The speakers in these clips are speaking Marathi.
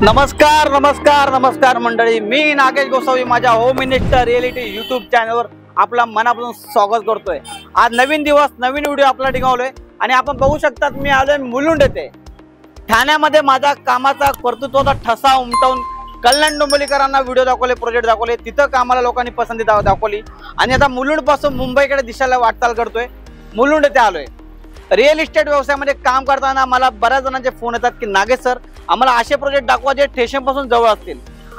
नमस्कार नमस्कार नमस्कार मंडळी, मी नागेश गोसावी माझ्या होम मिनिस्टर रिअलिटी यूट्यूब चॅनलवर आपला मनापासून स्वागत करतोय। आज नवीन दिवस नवीन व्हिडिओ आपला टिकवलोय आणि आपण बघू शकतात मी आलोय मुलुंड येथे। ठाण्यामध्ये माझा कामाचा कर्तृत्वाचा ठसा उमटवून कल्याण डोंबिवलीकरांना व्हिडिओ दाखवले, प्रोजेक्ट दाखवले, तिथं कामाला लोकांनी पसंती दाखवली आणि आता मुलुंड पासून मुंबईकडे दिशेला वाटचाल करतोय। मुलुंड येथे आलोय। रिअल इस्टेट व्यवसायामध्ये काम करताना मला बऱ्याच जणांचे फोन येतात की नागेश सर, आम्हाला असे प्रोजेक्ट दाखवा जे स्टेशन पासून जवळ असतील।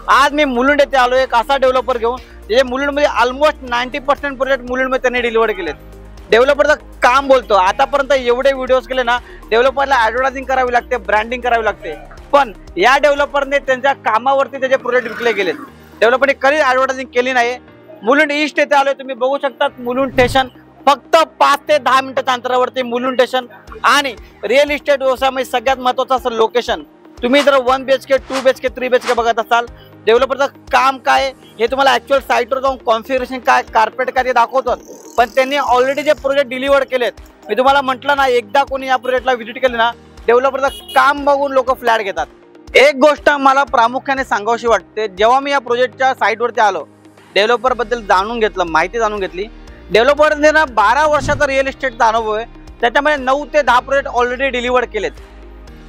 आज मी मुलुंड येथे आलोय एक असा डेव्हलपर घेऊन जे मुलुंडमध्ये ऑलमोस्ट 90% प्रोजेक्ट मुलुंडमध्ये त्यांनी डिलिव्हर केलेत। डेव्हलपरचं काम बोलतो, आतापर्यंत एवढे व्हिडिओज केले ना, डेव्हलपरला ॲडव्हर्टायझिंग करावी लागते, ब्रँडिंग करावी लागते, पण या डेव्हलपरने त्यांच्या कामावरती त्याचे प्रोजेक्ट विकले गेलेत। डेव्हलपरने कधीच ॲडव्हर्टायझिंग केली नाही। मुलुंड ईस्ट येथे आलोय, तुम्ही बघू शकता मुलुंड स्टेशन फक्त 5 ते 10 मिनिटाच्या अंतरावरती मुलुंड स्टेशन आणि रिअल इस्टेट व्यवसायामध्ये सगळ्यात महत्त्वाचं असं लोकेशन। तुम्ही जर 1 BHK 2 BHK 3 BHK बघत असाल, डेव्हलपरचं काम काय हे तुम्हाला ॲक्च्युअल साईटवर जाऊन कॉन्फिगरेशन काय, कार्पेट काय ते दाखवतात, पण त्यांनी ऑलरेडी जे प्रोजेक्ट डिलिव्हर केलेत, मी तुम्हाला म्हटलं ना, एकदा कोणी या प्रोजेक्टला व्हिजिट केली ना, डेव्हलपरचं काम बघून लोक फ्लॅट घेतात। एक गोष्ट मला प्रामुख्याने सांगावीशी वाटते, जेव्हा मी या प्रोजेक्टच्या साईटवरती आलो, डेव्हलपरबद्दल जाणून घेतलं, माहिती जाणून घेतली। डेव्हलपरने ना 12 वर्षाचा रिअल इस्टेटचा अनुभव आहे, त्याच्यामध्ये 9 ते 10 प्रोजेक्ट ऑलरेडी डिलिव्हर केलेत।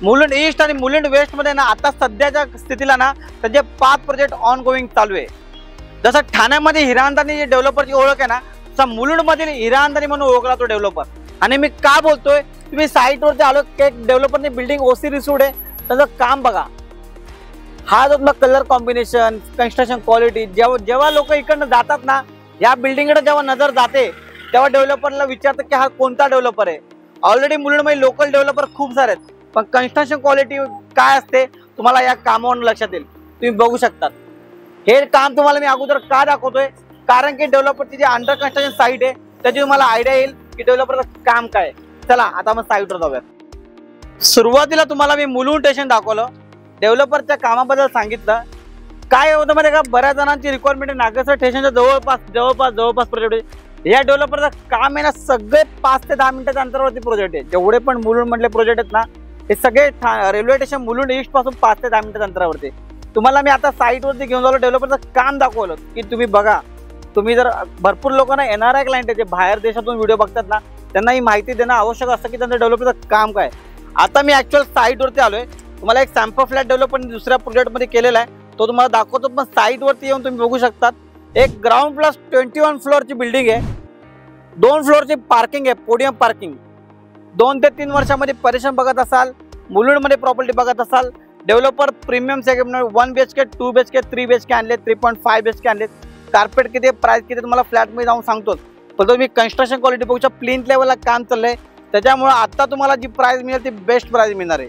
मुलुंड ईस्ट आणि मुलुंड वेस्टमध्ये ना आता सध्याच्या स्थितीला ना त्याचे 5 प्रोजेक्ट ऑन गोईंग चालू आहे। जसं ठाण्यामध्ये हिरानंदानी डेव्हलपरची ओळख आहे ना, तसं मुलुंडमधील हिरानंदानी म्हणून ओळखला तो डेव्हलपर। आणि मी का बोलतोय, तुम्ही साईटवरती आलो, एक डेव्हलपरने बिल्डिंग ओसी रिसूड आहे, त्याचं काम बघा, हा जो कलर कॉम्बिनेशन, कन्स्ट्रक्शन क्वालिटी, जेव्हा लोक इकडनं जातात ना, या बिल्डिंगकडे जेव्हा नजर जाते तेव्हा डेव्हलपरला विचारतात की हा कोणता डेव्हलपर आहे। ऑलरेडी मुलुंडमध्ये लोकल डेव्हलपर खूप सारे आहेत, पण कन्स्ट्रक्शन क्वालिटी काय असते तुम्हाला या कामावरून लक्षात येईल। तुम्ही बघू शकता हे काम तुम्हाला मी अगोदर का दाखवतोय, कारण की डेव्हलपरची जी अंडर कन्स्ट्रक्शन साईट आहे त्याची तुम्हाला आयडिया येईल की डेव्हलपरचं काम काय। चला आता आपण साईटवर जाऊयात। सुरुवातीला तुम्हाला मी मुलुंड स्टेशन दाखवलं, डेव्हलपरच्या कामाबद्दल सांगितलं। काय होतं माहिती का, बऱ्याच जणांची रिक्वायरमेंट आहे नागेश स्टेशनच्या जवळपास प्रोजेक्ट आहे। या डेव्हलपरचं काम आहे ना, सगळे 5 ते 10 मिनिटाच्या अंतरावरती प्रोजेक्ट आहे। जेवढे पण मुलुंड मधले प्रोजेक्ट आहेत ना, हे सगळे रेल्वे स्टेशन मुलुंड ईस्ट पासून 5 ते 10 मिनिटाच्या अंतरावरती। तुम्हाला मी आता साईटवरती घेऊन जालो, डेव्हलपरचं काम दाखवलं की तुम्ही बघा। तुम्ही जर भरपूर लोकांना NRI क्लायंट आहे जे बाहेर देशातून व्हिडिओ बघतात ना, त्यांना ही माहिती देणं आवश्यक असतं की त्यांचं डेव्हलपरचं काम काय। आता मी ॲक्च्युअल साईटवरती आलोय, तुम्हाला एक सॅम्पल फ्लॅट डेव्हलपरने दुसऱ्या प्रोजेक्टमध्ये केलेला आहे, तो तुम्हाला दाखवतो। पण साईटवरती येऊन तुम्ही बघू शकता एक ग्राउंड प्लस 21 फ्लोअरची बिल्डिंग आहे, 2 फ्लोअरची पार्किंग आहे, पोडियम पार्किंग। 2 ते 3 वर्षामध्ये परेशान बघत असाल, मुलुंडमध्ये प्रॉपर्टी बघत असाल, developer premium segment 1 BHK 2 BHK 3 BHK आणले, 3.5 BHK आणले। कार्पेट किती, प्राइस किती तुम्हाला फ्लॅटमध्ये जाऊन सांगतोच, पण तुम्ही कन्स्ट्रक्शन क्वालिटी बघू शकता, प्लिंथ लेवलला काम चाललंय, त्याच्यामुळे आता तुम्हाला जी प्राइस मिळेल ती बेस्ट प्राइस मिळणार आहे।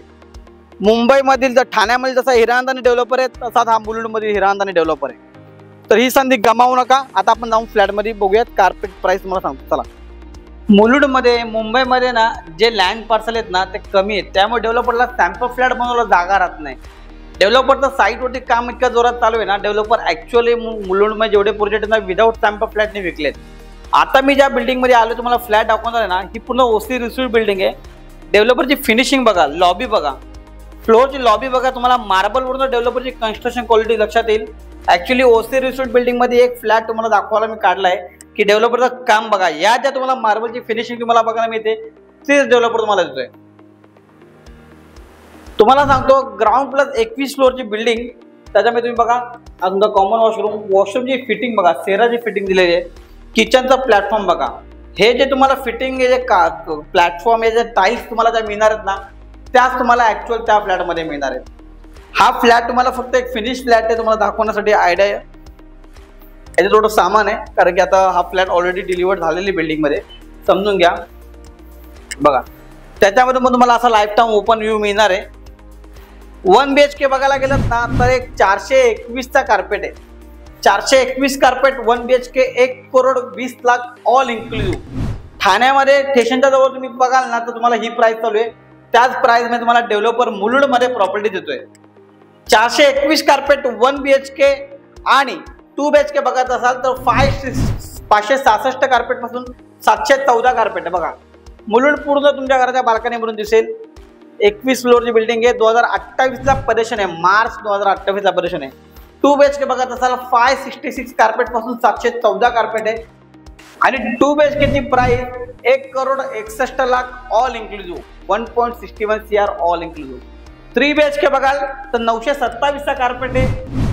मुंबईमधील जर ठाण्यामध्ये जसा हिरानंदानी डेव्हलपर आहे, तसाच हा मुलुंडमधील हिरानंदानी डेव्हलपर आहे। तर ही संधी गमावू नका। आता आपण जाऊन फ्लॅटमध्ये बघूयात, कार्पेट प्राइस मला सांगतो। चला, मुलुंडमध्ये मुंबईमध्ये ना जे लँड पार्सल आहेत ना ते कमी आहेत, त्यामुळे डेव्हलपरला सॅम्पल फ्लॅट बनवायला जागा राहत नाही। डेव्हलपरचं साईटवरती काम इतक्या जोरात चालू आहे ना, डेव्हलपर ॲक्च्युअली मुलुंडमध्ये जेवढे प्रोजेक्ट आहेत ना विदाऊट सॅम्पल फ्लॅटने विकलेत। आता मी ज्या बिल्डिंगमध्ये आलो तुम्हाला फ्लॅट दाखवणार आहे ना, ही पूर्ण ओसी रिसूड बिल्डिंग आहे। डेव्हलपरची फिनिशिंग बघा, लॉबी बघा, फ्लोअरची लॉबी बघा, तुम्हाला मार्बलवरून डेव्हलपरची कन्स्ट्रक्शन क्वालिटी लक्षात येईल। ॲक्च्युअली ओसी रिसूड बिल्डिंगमध्ये एक फ्लॅट तुम्हाला दाखवायला मी काढला आहे की डेव्हलपरचं काम बघा, या ज्या तुम्हाला मार्बलची फिनिशिंग तुम्हाला बघायला मिळते तेच डेव्हलपर तुम्हाला देतोय। तुम्हाला सांगतो ग्राउंड प्लस 21 फ्लोअरची बिल्डिंग, त्याच्यामध्ये तुम्ही बघा तुमचा कॉमन वॉशरूमची फिटिंग बघा, सेराची फिटिंग दिलेली आहे। किचनचा प्लॅटफॉर्म बघा, हे जे तुम्हाला फिटिंग आहे, जे प्लॅटफॉर्म आहे, जे टाईल्स तुम्हाला ज्या मिळणार आहेत ना, त्याच तुम्हाला ॲक्च्युअल त्या फ्लॅटमध्ये मिळणार आहेत। हा फ्लॅट तुम्हाला फक्त एक फिनिश फ्लॅट आहे, तुम्हाला दाखवण्यासाठी आयडिया आहे। याचं थोडं सामान आहे, कारण की आता हा फ्लॅट ऑलरेडी डिलिव्हर झालेली बिल्डिंगमध्ये, समजून घ्या। बघा त्याच्यामध्ये मग तुम्हाला असा लाईफ टाईम ओपन व्ह्यू मिळणार आहे। 1 BHK बघायला गेलं ना तर एक 421चा कार्पेट आहे, 421 कार्पेट 1 BHK 1,20,00,000 ऑल इन्क्लुसिव्ह। ठाण्यामध्ये स्टेशनच्या जवळ तुम्ही बघाल ना तर तुम्हाला ही प्राइस चालू आहे, त्याच प्राइसमध्ये तुम्हाला डेव्हलपर मुलुंडमध्ये प्रॉपर्टी देतोय। 421 कार्पेट 1 BHK आणि 2 BHK बघत असाल तर 566 कार्पेट पासून 714 कार्पेट आहे। बघा मुलुंड पूर्ण तुमच्या घराच्या बाल्कनीमधून दिसेल। 21 फ्लोअरची बिल्डिंग आहे, 2028ला परेशन आहे, मार्च 2028ला परेशन आहे. 2 BHK बघत असाल 566 कार्पेट पासून 714 कार्पेट आहे आणि 2 BHK ची price 1,61,00,000 all inclusive, 1.61 CR all inclusive. 3 BHK बघाल तर 927चा कार्पेट आहे.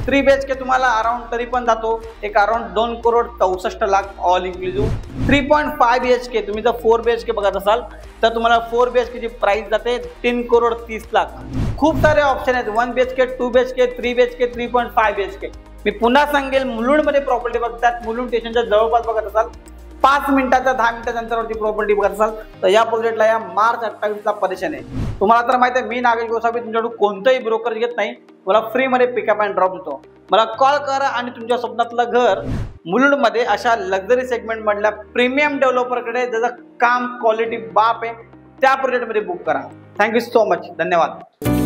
3 BHK तुम्हाला अराउंड तरी पण जातो एक अराउंड 2,64,00,000 ऑल इन्क्लुझिव्ह. 3.5 BHK तुम्ही जर 4 BHK बघत असाल तर तुम्हाला 4 BHK ची प्राइस जाते 3,30,00,000. खूप सारे ऑप्शन आहेत, 1 BHK, 2 BHK, 3 BHK, 3.5 BHK. मी पुन्हा सांगेल, मुलुंडमध्ये प्रॉपर्टी बघतात, मुलुंड स्टेशनच्या जवळपास बघत असाल 5 मिनिटाच्या 10 मिनिटाच्या अंतरावरती प्रॉपर्टी बघत असाल तर या प्रोजेक्टला या मार्च 28ला परेशन आहे. तुम्हाला तर माहिती आहे, मी नागेश गोसावी तुमच्याकडून कोणतंही ब्रोकर घेत नाही, मला फ्रीमध्ये पिकअप अँड ड्रॉप देतो. मला कॉल करा आणि तुमच्या स्वप्नातलं घर मुलुंडमध्ये अशा लक्झरी सेगमेंटमधल्या प्रीमियम डेव्हलपरकडे ज्याचं काम क्वालिटी बाप आहे त्या प्रोजेक्टमध्ये बुक करा. Thank you so much. धन्यवाद.